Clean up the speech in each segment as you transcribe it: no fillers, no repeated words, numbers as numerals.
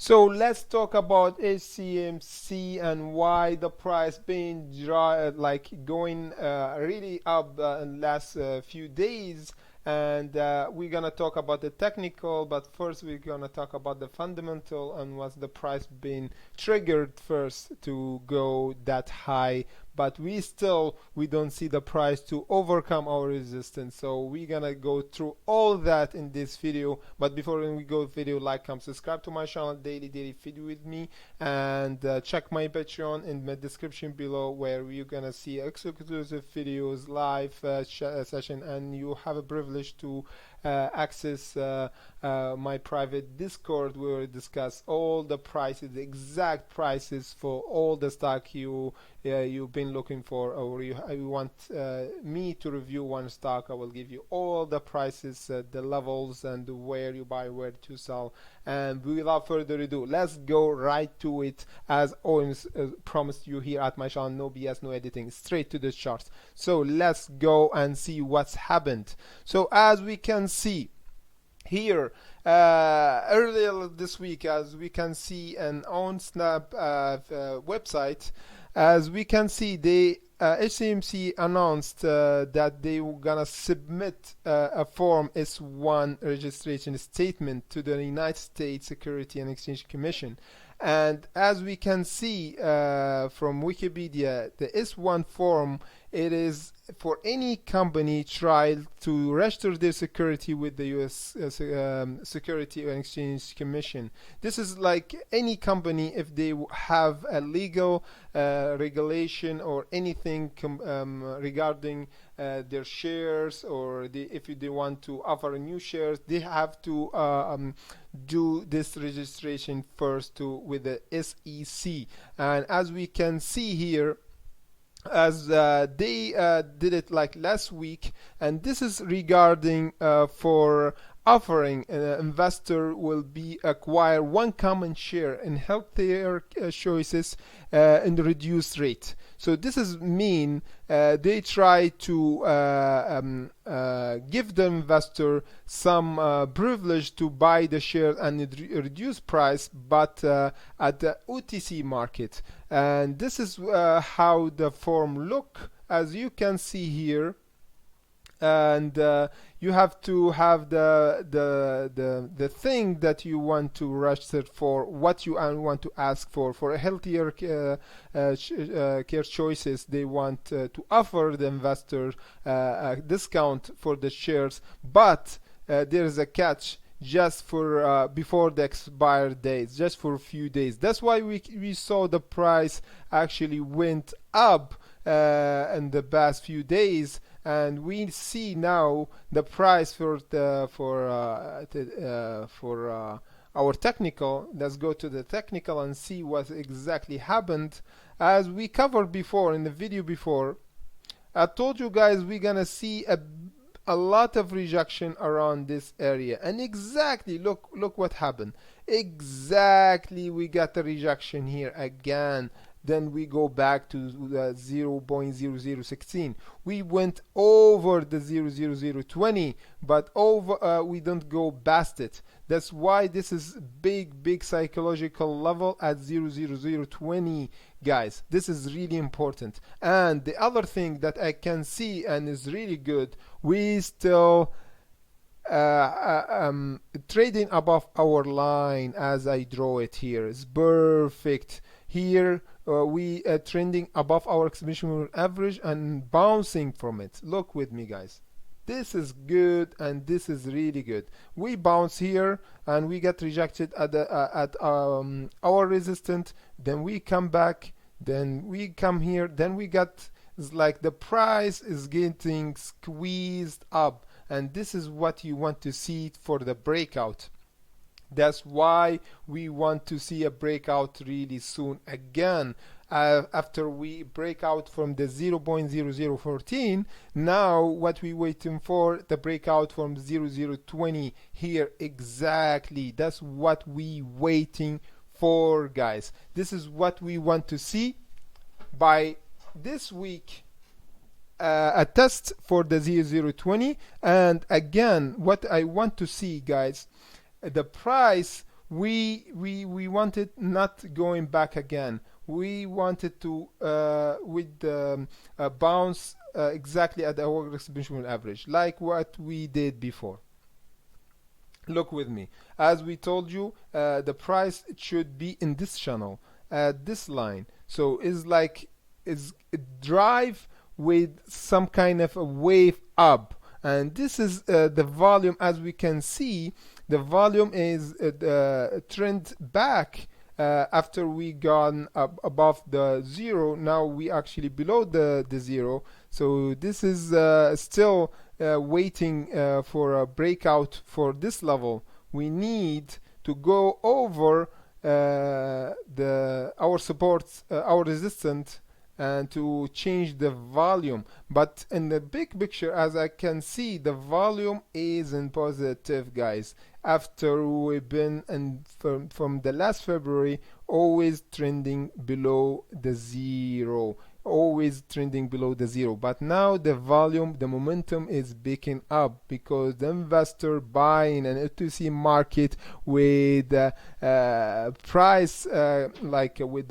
So let's talk about HCMC and why the price been going really up in last few days. And we're gonna talk about the technical, but first we're gonna talk about the fundamental and what's the price been triggered first to go that high. But we don't see the price to overcome our resistance. So we're gonna go through all that in this video. But before we go video, like, comment, subscribe to my channel, daily video with me, and check my Patreon in the description below, where you're gonna see exclusive videos, live session, and you have a privilege to access my private Discord, where we discuss all the prices, the exact prices for all the stock you've been looking for, or you want me to review one stock. I will give you all the prices, the levels, and where you buy, where to sell. And without further ado, let's go right to it. As always promised you here at my channel, no BS, no editing, straight to the charts. So let's go and see what's happened. So as we can see here, earlier this week, as we can see, and on Snap website, as we can see, the HCMC announced that they were gonna submit a Form S1 registration statement to the United States Security and Exchange Commission. And as we can see from Wikipedia, the S1 form, it is for any company tried to register their security with the US Security and Exchange Commission. This is like any company, if they have a legal regulation or anything regarding their shares, or if they want to offer new shares, they have to do this registration first with the SEC. And as we can see here, as they did it like last week, and this is regarding for offering an investor will be acquire one common share in healthcare choices in the reduced rate. So this is mean they try to give the investor some privilege to buy the share and reduce price, but at the OTC market. And this is how the form look, as you can see here. And you have to have the thing that you want to register for, what you want to ask for a healthier care choices. They want to offer the investor a discount for the shares, but there is a catch, just for before the expired days, just for a few days. That's why we saw the price actually went up in the past few days. And we see now the price for our technical. Let's go to the technical and see what exactly happened. As we covered before in the video before, I told you guys we're gonna see a lot of rejection around this area, and exactly look what happened. Exactly, we got the rejection here again. Then we go back to the 0.0016. We went over the 0.0020, but we don't go past it. That's why this is big psychological level at 0.0020, guys. This is really important. And the other thing that I can see and is really good, we still trading above our line, as I draw it here. It's perfect. Here we are trending above our exponential average and bouncing from it. Look with me, guys. This is good, and this is really good. We bounce here and we get rejected at our resistance. Then we come back. Then we come here. Then we got, it's like the price is getting squeezed up, and this is what you want to see for the breakout. That's why we want to see a breakout really soon again. After we break out from the 0.0014, now what we waiting for, the breakout from 0.020 here. Exactly, that's what we waiting for, guys. This is what we want to see by this week. A test for the 0.020, and again what I want to see, guys, the price we wanted not going back again. We wanted to with bounce exactly at the hourly exponential average, like what we did before. Look with me. As we told you, the price should be in this channel, at this line. So it's like it's a drive with some kind of a wave up, and this is the volume. As we can see, the volume is trend back after we gone up above the zero. Now we actually below the zero. So this is still waiting for a breakout for this level. We need to go over our support, our resistance, and to change the volume. But in the big picture, as I can see, the volume is in positive, guys, after we've been from the last February always trending below the zero, always trending below the zero. But now the volume, the momentum is picking up because the investor buying an O2C market with price like with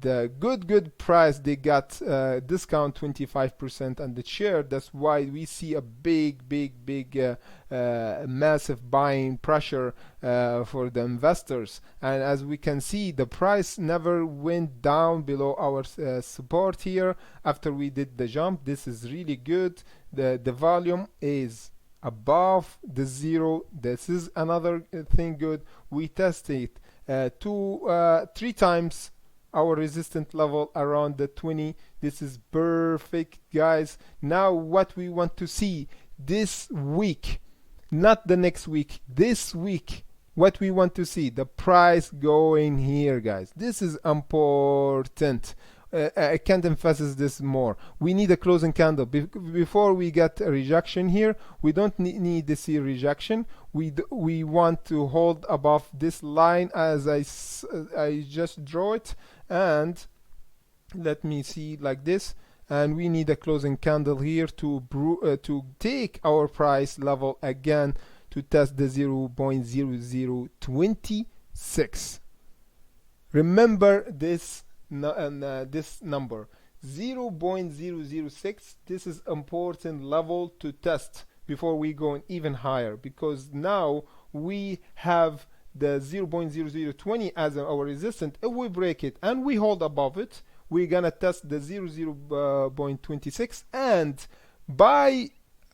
the good price. They got discount 25% on the share. That's why we see a big massive buying pressure for the investors. And as we can see, the price never went down below our support here after we did the jump. This is really good. The volume is above the zero. This is another thing good. We tested three times our resistance level around the 20. This is perfect, guys. Now what we want to see this week, not the next week, this week, what we want to see, the price going here, guys. This is important. I can't emphasize this more. We need a closing candle before we get a rejection here. We don't need to see rejection. We want to hold above this line as I just draw it, and let me see like this. And we need a closing candle here to take our price level again to test the 0.0026. Remember this. This number 0.006. This is important level to test before we go even higher, because now we have the 0.0020 as our resistance. If we break it and we hold above it, we're gonna test the 0.26, and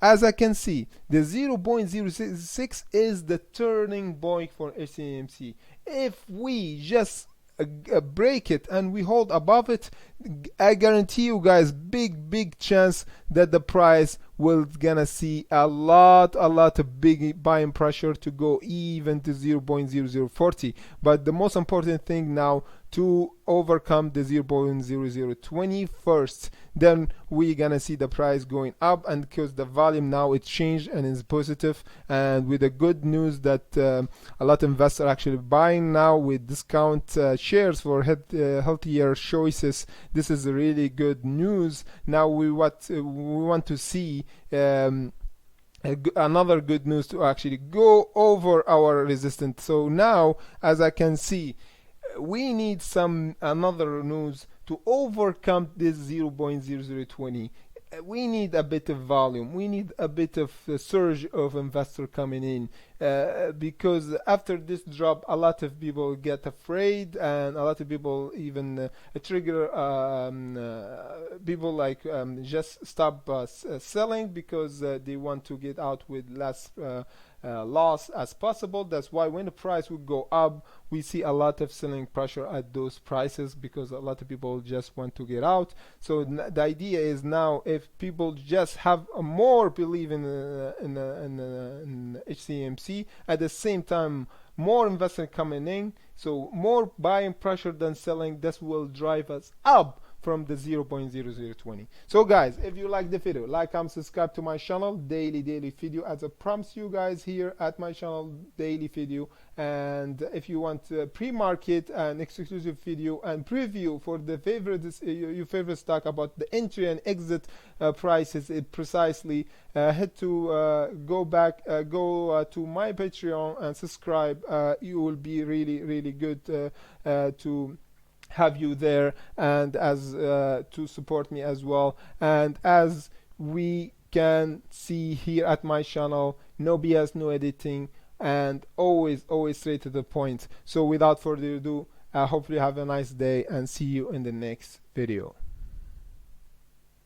as I can see, the 0.006 is the turning point for HCMC. If we just break it and we hold above it, I guarantee you guys, big chance that the price will gonna see a lot of big buying pressure to go even to 0.0040. But the most important thing now to overcome the 0.0020 first, then we're gonna see the price going up, and because the volume now it changed and is positive, and with the good news that a lot of investors are actually buying now with discount shares for healthier choices. This is really good news. Now we want to see another good news to actually go over our resistance. So now, as I can see, we need another news to overcome this 0.0020. We need a bit of volume. We need a bit of a surge of investor coming in, because after this drop, a lot of people get afraid, and a lot of people even trigger people like just stop selling because they want to get out with less loss as possible. That's why when the price would go up, we see a lot of selling pressure at those prices, because a lot of people just want to get out. So the idea is now, if people just have a more belief in HCMC, at the same time more investors coming in, so more buying pressure than selling, this will drive us up from the 0.0020. So guys, if you like the video, like and subscribe to my channel, daily video, as I promise you guys here at my channel, daily video. And if you want pre-market and exclusive video and preview for the your favorite stock about the entry and exit prices precisely, head to go to my Patreon and subscribe. You will be really good to have you there, and as to support me as well. And as we can see here at my channel, no BS, no editing, and always straight to the point. So without further ado, hopefully have a nice day and see you in the next video.